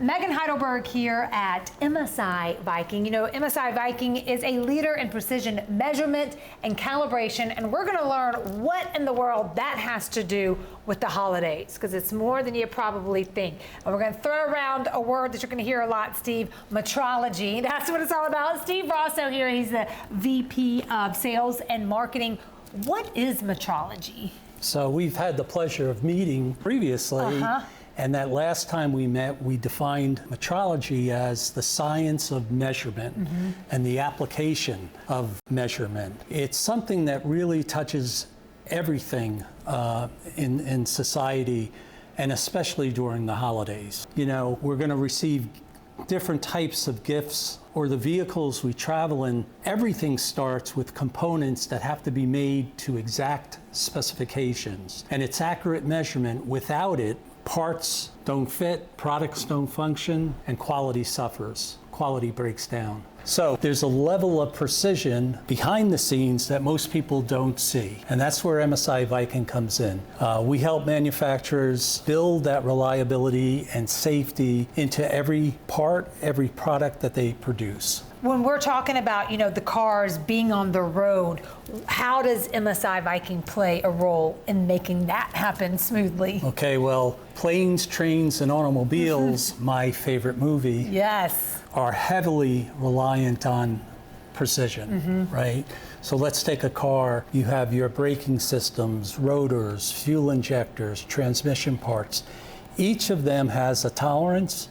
Megan Heidelberg here at MSI Viking. You know, MSI Viking is a leader in precision measurement and calibration, and we're going to learn what in the world that has to do with the holidays, because it's more than you probably think. And we're going to throw around a word that you're going to hear a lot, Steve, metrology. That's what it's all about. Steve Rosso here, he's the VP of Sales and Marketing. What is metrology? So we've had the pleasure of meeting previously. And that last time we met, we defined metrology as the science of measurement and the application of measurement. It's something that really touches everything in society, and especially during the holidays. You know, we're going to receive different types of gifts, or the vehicles we travel in. Everything starts with components that have to be made to exact specifications. And it's accurate measurement. Without it, parts don't fit, products don't function, and quality suffers. Quality breaks down. So there's a level of precision behind the scenes that most people don't see. And that's where MSI Viking comes in. We help manufacturers build that reliability and safety into every part, every product that they produce. When we're talking about, you know, the cars being on the road, how does MSI Viking play a role in making that happen smoothly? Okay, well, Planes, Trains, and Automobiles, my favorite movie, yes, are heavily reliant on precision, right? So let's take a car. You have your braking systems, rotors, fuel injectors, transmission parts. Each of them has a tolerance,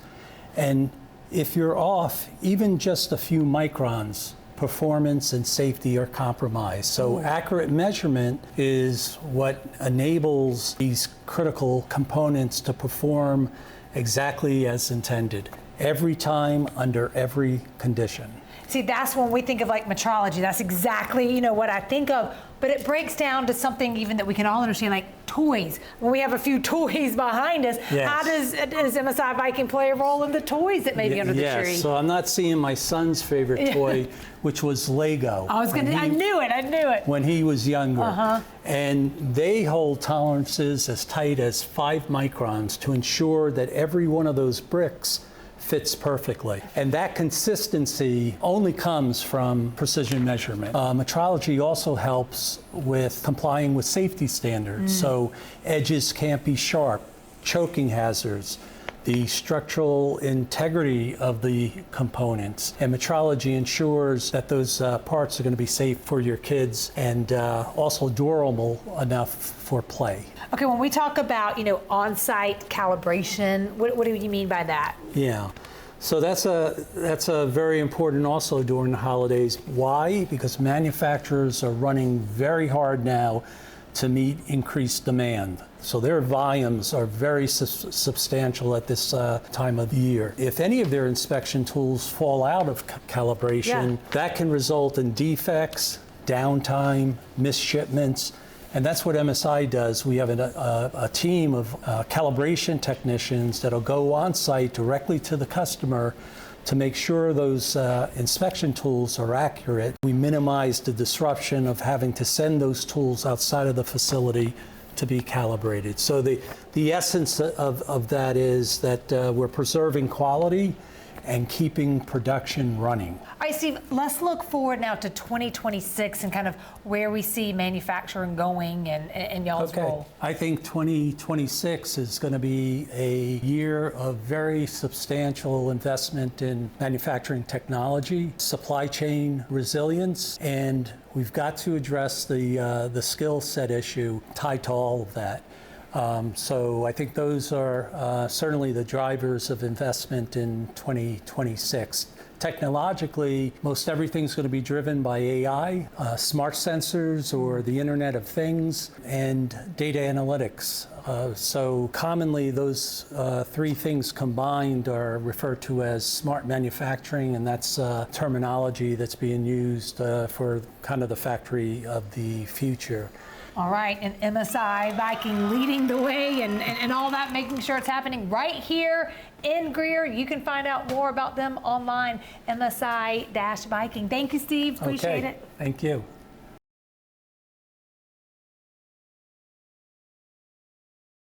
and if you're off even just a few microns, performance and safety are compromised. So accurate measurement is what enables these critical components to perform exactly as intended, every time, under every condition. See, that's when we think of like metrology. That's exactly, you know, what I think of. But it breaks down to something even that we can all understand, like toys. When we have a few toys behind us, how does MSI Viking play a role in the toys that may be under the tree? So I'm not seeing my son's favorite toy, which was Lego. I knew it. When he was younger. And they hold tolerances as tight as 5 microns to ensure that every one of those bricks fits perfectly. And that consistency only comes from precision measurement. Metrology also helps with complying with safety standards. So edges can't be sharp, choking hazards, the structural integrity of the components. And metrology ensures that those parts are going to be safe for your kids and also durable enough for play. Okay, when we talk about, you know, on-site calibration, what do you mean by that? Yeah, so that's a very important also during the holidays. Why? Because manufacturers are running very hard now to meet increased demand. So their volumes are very substantial at this time of the year. If any of their inspection tools fall out of calibration, that can result in defects, downtime, missed shipments. And that's what MSI does. We have a team of calibration technicians that'll go on site directly to the customer to make sure those inspection tools are accurate. We minimize the disruption of having to send those tools outside of the facility to be calibrated. So the essence of that is that we're preserving quality and keeping production running. All right, Steve, let's look forward now to 2026 and kind of where we see manufacturing going and y'all's role. I think 2026 is going to be a year of very substantial investment in manufacturing technology, supply chain resilience, and we've got to address the skill set issue tied to all of that. So I think those are certainly the drivers of investment in 2026. Technologically, most everything's going to be driven by AI, smart sensors or the Internet of Things, and data analytics. So commonly those 3 things combined are referred to as smart manufacturing, and that's terminology that's being used for kind of the factory of the future. All right, and MSI Viking leading the way and all that, making sure it's happening right here in Greer. You can find out more about them online, MSI-Viking. Thank you, Steve. Appreciate it. Thank you.